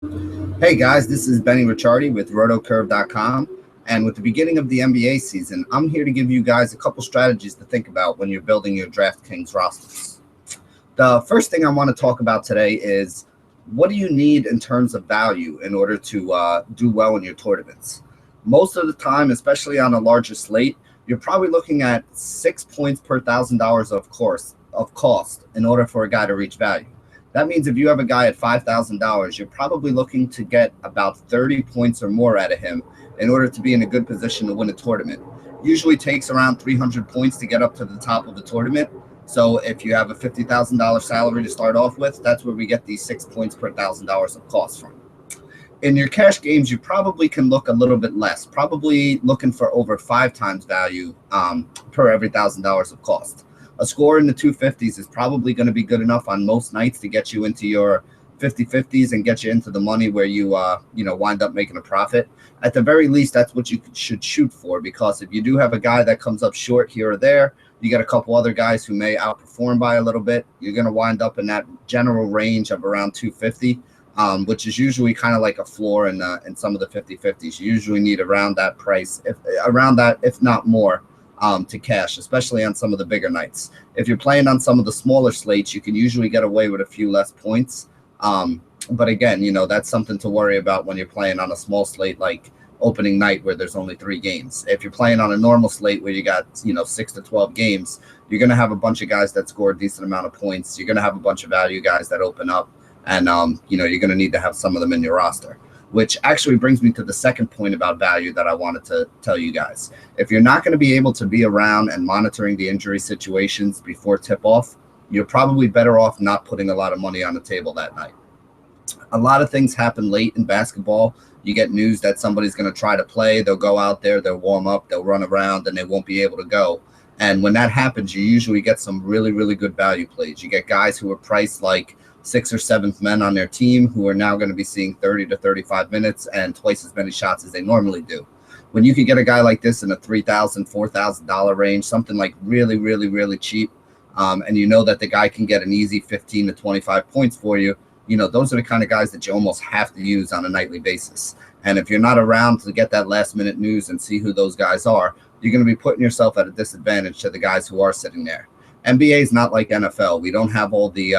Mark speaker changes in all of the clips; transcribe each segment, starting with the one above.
Speaker 1: Hey guys, this is Benny Ricciardi with rotocurve.com. And with the beginning of the NBA season, I'm here to give you guys a couple strategies to think about when you're building your DraftKings rosters. The first thing I want to talk about today is what do you need in terms of value in order to do well in your tournaments? Most of the time, especially on a larger slate, you're probably looking at 6 points per $1,000 of cost in order for a guy to reach value. That means if you have a guy at $5,000, you're probably looking to get about 30 points or more out of him in order to be in a good position to win a tournament. Usually takes around 300 points to get up to the top of the tournament. So if you have a $50,000 salary to start off with, that's where we get these 6 points per $1,000 of cost from. In your cash games, you probably can look a little bit less, probably looking for over 5 times value per every $1,000 of cost. A score in the 250s is probably going to be good enough on most nights to get you into your 50-50s and get you into the money where you wind up making a profit. At the very least, that's what you should shoot for, because if you do have a guy that comes up short here or there, you get a couple other guys who may outperform by a little bit, you're going to wind up in that general range of around 250, which is usually kind of like a floor in some of the 50-50s. You usually need around that price, if not more, to cash, especially on some of the bigger nights. If you're playing on some of the smaller slates, you can usually get away with a few less points. But again, that's something to worry about when you're playing on a small slate like opening night where there's only 3 games. If you're playing on a normal slate where you got 6 to 12 games, you're going to have a bunch of guys that score a decent amount of points. You're going to have a bunch of value guys that open up, and you're going to need to have some of them in your roster. Which actually brings me to the second point about value that I wanted to tell you guys. If you're not going to be able to be around and monitoring the injury situations before tip-off, you're probably better off not putting a lot of money on the table that night. A lot of things happen late in basketball. You get news that somebody's going to try to play. They'll go out there, they'll warm up, they'll run around, and they won't be able to go. And when that happens, you usually get some really, really good value plays. You get guys who are priced like 6th or 7th men on their team who are now going to be seeing 30 to 35 minutes and twice as many shots as they normally do. When you can get a guy like this in a $3,000, $4,000 range, something like really, really, really cheap, and you know that the guy can get an easy 15 to 25 points for you, those are the kind of guys that you almost have to use on a nightly basis. And if you're not around to get that last minute news and see who those guys are, you're going to be putting yourself at a disadvantage to the guys who are sitting there. NBA is not like NFL. We don't have all the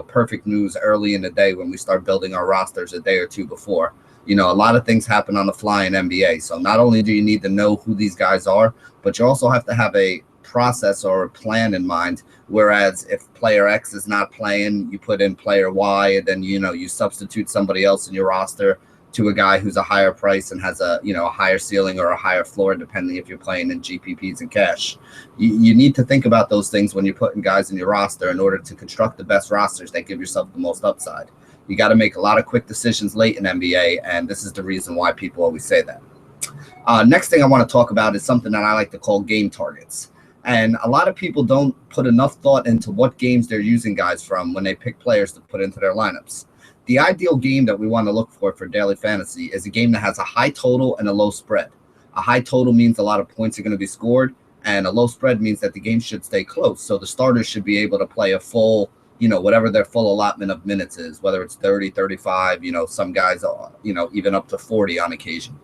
Speaker 1: perfect news early in the day when we start building our rosters a day or two before. A lot of things happen on the fly in NBA. So not only do you need to know who these guys are, but you also have to have a process or a plan in mind. Whereas if player X is not playing, you put in player Y, and then you substitute somebody else in your roster to a guy who's a higher price and has a higher ceiling or a higher floor, depending if you're playing in GPPs and cash. You need to think about those things when you're putting guys in your roster in order to construct the best rosters that give yourself the most upside. You got to make a lot of quick decisions late in NBA, and this is the reason why people always say that. Next thing I want to talk about is something that I like to call game targets. And a lot of people don't put enough thought into what games they're using guys from when they pick players to put into their lineups. The ideal game that we want to look for daily fantasy is a game that has a high total and a low spread. A high total means a lot of points are going to be scored, and a low spread means that the game should stay close. So the starters should be able to play a full, whatever their full allotment of minutes is, whether it's 30, 35, some guys, even up to 40 on occasion.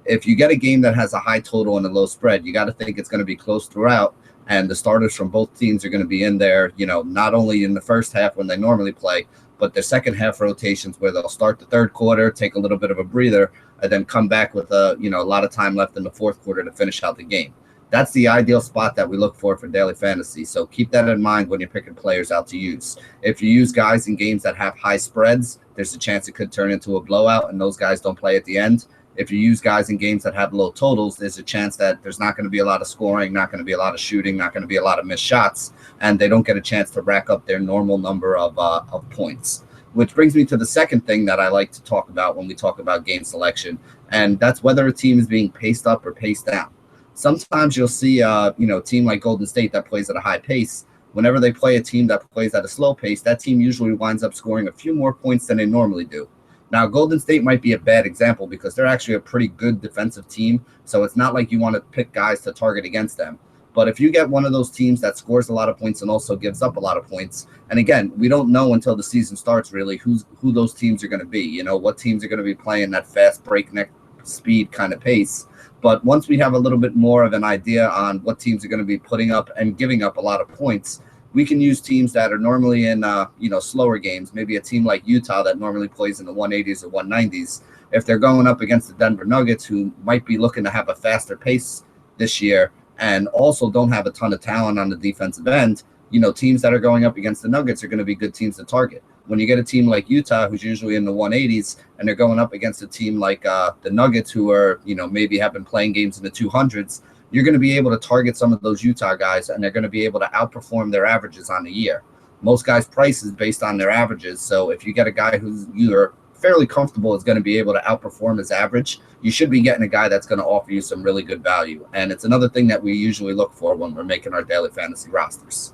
Speaker 1: If you get a game that has a high total and a low spread, you got to think it's going to be close throughout, and the starters from both teams are going to be in there, not only in the first half when they normally play, but their second half rotations where they'll start the third quarter, take a little bit of a breather, and then come back with a lot of time left in the fourth quarter to finish out the game. That's the ideal spot that we look for daily fantasy. So keep that in mind when you're picking players out to use. If you use guys in games that have high spreads, there's a chance it could turn into a blowout and those guys don't play at the end. If you use guys in games that have low totals, there's a chance that there's not going to be a lot of scoring, not going to be a lot of shooting, not going to be a lot of missed shots, and they don't get a chance to rack up their normal number of points. Which brings me to the second thing that I like to talk about when we talk about game selection, and that's whether a team is being paced up or paced down. Sometimes you'll see a team like Golden State that plays at a high pace. Whenever they play a team that plays at a slow pace, that team usually winds up scoring a few more points than they normally do. Now, Golden State might be a bad example because they're actually a pretty good defensive team, so it's not like you want to pick guys to target against them. But if you get one of those teams that scores a lot of points and also gives up a lot of points, and again, we don't know until the season starts really who those teams are going to be, you know, what teams are going to be playing that fast breakneck speed kind of pace. But once we have a little bit more of an idea on what teams are going to be putting up and giving up a lot of points, we can use teams that are normally in, slower games, maybe a team like Utah that normally plays in the 180s or 190s. If they're going up against the Denver Nuggets, who might be looking to have a faster pace this year and also don't have a ton of talent on the defensive end, you know, teams that are going up against the Nuggets are going to be good teams to target. When you get a team like Utah, who's usually in the 180s, and they're going up against a team like the Nuggets, who are, you know, maybe have been playing games in the 200s, you're going to be able to target some of those Utah guys, and they're going to be able to outperform their averages on the year. Most guys' price is based on their averages. So if you get a guy who's you're fairly comfortable is going to be able to outperform his average, you should be getting a guy that's going to offer you some really good value. And it's another thing that we usually look for when we're making our daily fantasy rosters.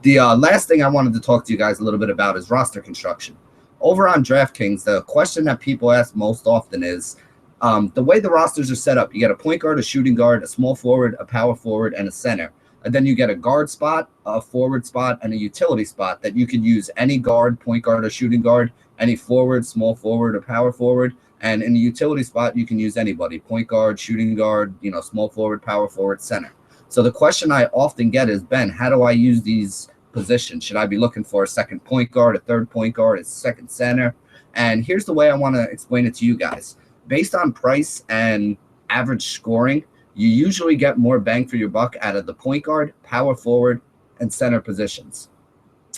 Speaker 1: The last thing I wanted to talk to you guys a little bit about is roster construction. Over on DraftKings, the question that people ask most often is, the way the rosters are set up, you get a point guard, a shooting guard, a small forward, a power forward, and a center. And then you get a guard spot, a forward spot, and a utility spot that you can use any guard, point guard, or shooting guard, any forward, small forward, or power forward. And in the utility spot, you can use anybody, point guard, shooting guard, you know, small forward, power forward, center. So the question I often get is, Ben, how do I use these positions? Should I be looking for a second point guard, a third point guard, a second center? And here's the way I want to explain it to you guys. Based on price and average scoring, you usually get more bang for your buck out of the point guard, power forward, and center positions.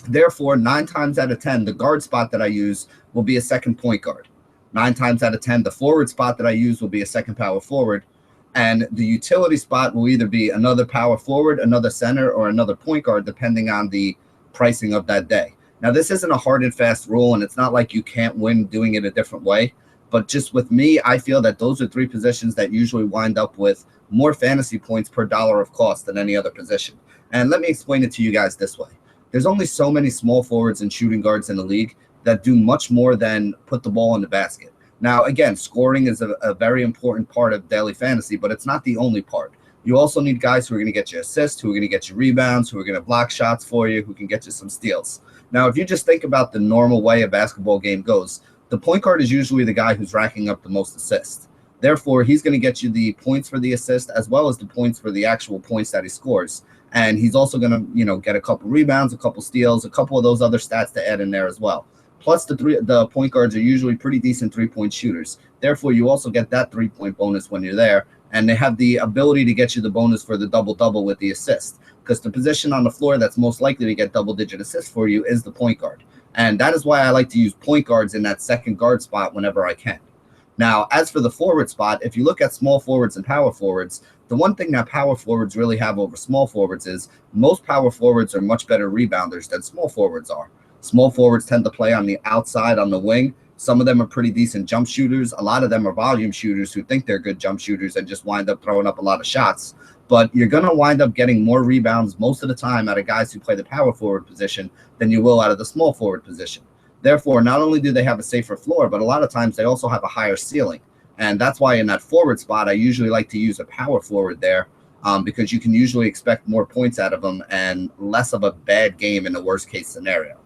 Speaker 1: Therefore, 9 times out of 10, the guard spot that I use will be a second point guard. 9 times out of 10, the forward spot that I use will be a second power forward. And the utility spot will either be another power forward, another center, or another point guard, depending on the pricing of that day. Now, this isn't a hard and fast rule, and it's not like you can't win doing it a different way. But just with me, I feel that those are 3 positions that usually wind up with more fantasy points per dollar of cost than any other position. And let me explain it to you guys this way. There's only so many small forwards and shooting guards in the league that do much more than put the ball in the basket. Now, again, scoring is a very important part of daily fantasy, but it's not the only part. You also need guys who are going to get you assists, who are going to get you rebounds, who are going to block shots for you, who can get you some steals. Now, if you just think about the normal way a basketball game goes, the point guard is usually the guy who's racking up the most assists. Therefore, he's going to get you the points for the assist as well as the points for the actual points that he scores. And he's also going to, you know, get a couple rebounds, a couple steals, a couple of those other stats to add in there as well. Plus, the point guards are usually pretty decent 3-point shooters. Therefore, you also get that 3-point bonus when you're there. And they have the ability to get you the bonus for the double-double with the assist. Because the position on the floor that's most likely to get double-digit assists for you is the point guard. And that is why I like to use point guards in that second guard spot whenever I can. Now, as for the forward spot, if you look at small forwards and power forwards, the one thing that power forwards really have over small forwards is most power forwards are much better rebounders than small forwards are. Small forwards tend to play on the outside, on the wing. Some of them are pretty decent jump shooters. A lot of them are volume shooters who think they're good jump shooters and just wind up throwing up a lot of shots. But you're going to wind up getting more rebounds most of the time out of guys who play the power forward position than you will out of the small forward position. Therefore, not only do they have a safer floor, but a lot of times they also have a higher ceiling. And that's why in that forward spot, I usually like to use a power forward there because you can usually expect more points out of them and less of a bad game in the worst case scenario.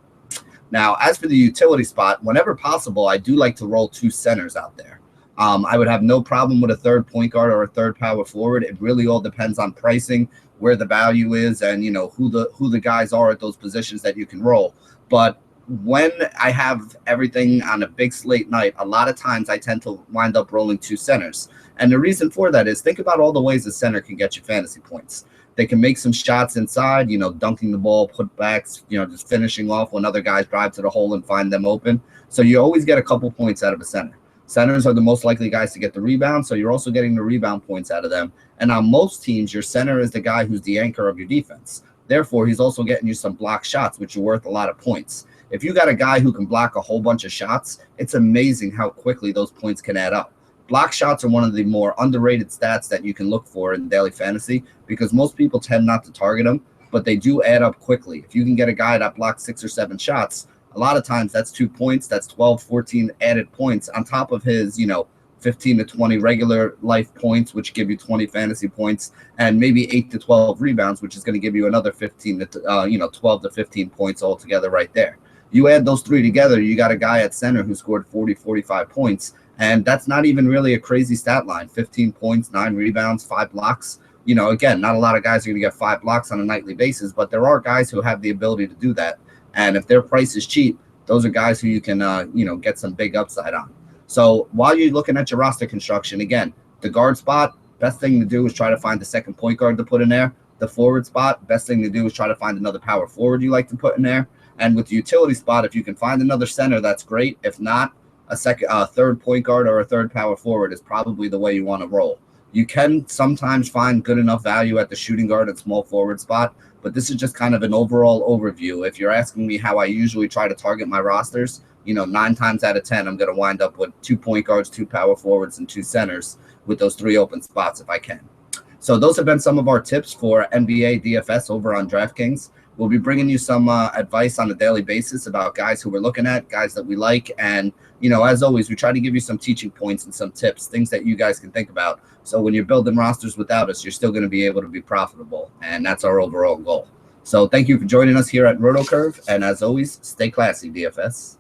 Speaker 1: Now, as for the utility spot, whenever possible, I do like to roll 2 centers out there. I would have no problem with a third point guard or a third power forward. It really all depends on pricing, where the value is, and you know who the guys are at those positions that you can roll. But when I have everything on a big slate night, a lot of times I tend to wind up rolling 2 centers. And the reason for that is think about all the ways a center can get you fantasy points. They can make some shots inside, you know, dunking the ball, putbacks, you know, just finishing off when other guys drive to the hole and find them open. So you always get a couple points out of a center. Centers are the most likely guys to get the rebound, so you're also getting the rebound points out of them. And on most teams, your center is the guy who's the anchor of your defense. Therefore, he's also getting you some block shots, which are worth a lot of points. If you got a guy who can block a whole bunch of shots, it's amazing how quickly those points can add up. Block shots are one of the more underrated stats that you can look for in daily fantasy because most people tend not to target them, but they do add up quickly. If you can get a guy that blocks 6 or 7 shots, a lot of times that's 2 points, that's 12, 14 added points on top of his, you know, 15 to 20 regular life points, which give you 20 fantasy points, and maybe 8 to 12 rebounds, which is going to give you another 15 to 12 to 15 points altogether right there. You add those three together, you got a guy at center who scored 40, 45 points, and that's not even really a crazy stat line. 15 points, 9 rebounds, 5 blocks. Again, not a lot of guys are going to get 5 blocks on a nightly basis, but there are guys who have the ability to do that. And if their price is cheap, those are guys who you can, get some big upside on. So while you're looking at your roster construction, again, the guard spot, best thing to do is try to find the second point guard to put in there. The forward spot, best thing to do is try to find another power forward you like to put in there. And with the utility spot, if you can find another center, that's great. If not, a third point guard or a third power forward is probably the way you want to roll. You can sometimes find good enough value at the shooting guard and small forward spot, but this is just kind of an overall overview. If you're asking me how I usually try to target my rosters, 9 times out of 10, I'm going to wind up with 2 point guards, 2 power forwards, and 2 centers with those 3 open spots if I can. So those have been some of our tips for NBA DFS over on DraftKings. We'll be bringing you some advice on a daily basis about guys who we're looking at, guys that we like. And, as always, we try to give you some teaching points and some tips, things that you guys can think about. So when you're building rosters without us, you're still going to be able to be profitable. And that's our overall goal. So thank you for joining us here at RotoCurve. And as always, stay classy, DFS.